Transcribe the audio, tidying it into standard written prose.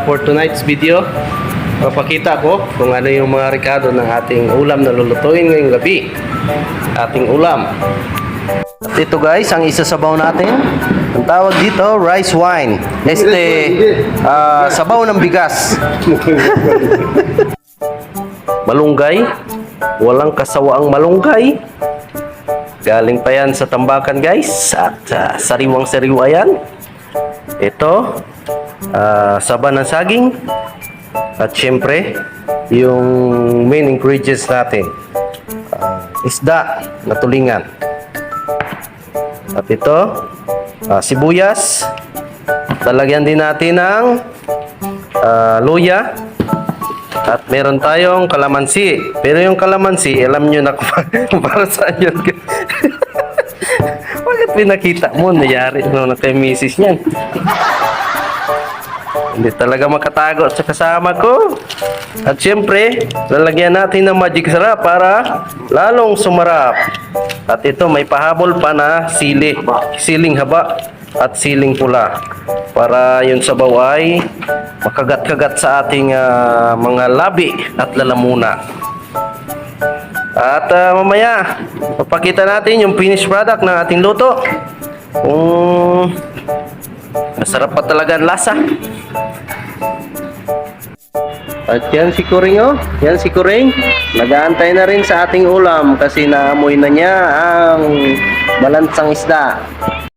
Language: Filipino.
For tonight's video, papakita ko kung ano yung mga rekado ng ating ulam na lulutuin ngayong gabi. Ating ulam. At ito guys, ang isasabaw natin. Ang tawag dito, rice wine. Sabaw ng bigas. Malunggay. Walang kasawaang malunggay. Galing pa yan sa tambakan guys. At sariwang-sariwa yan. Ito. Saba ng saging at syempre yung main ingredients natin, isda na tulingan, at ito sibuyas. Lalagyan din natin ng luya at meron tayong kalamansi, pero yung kalamansi alam nyo na kung para saan yun. Bakit pinakita mo? Nayari na kay misis niyan. Hindi talaga makatago sa kasama ko. At syempre, lalagyan natin ng magic sarap para lalong sumarap. At ito, may pahabol pa na siling haba at siling pula. Para yung sabaw ay makagat-kagat sa ating mga labi at lalamuna. At mamaya, papakita natin yung finished product ng ating luto. Masarap pa talaga ang lasa. At yan si Kuring, oh. Yan si Kuring. Nag-aantay na rin sa ating ulam kasi naamoy na niya ang balansang isda.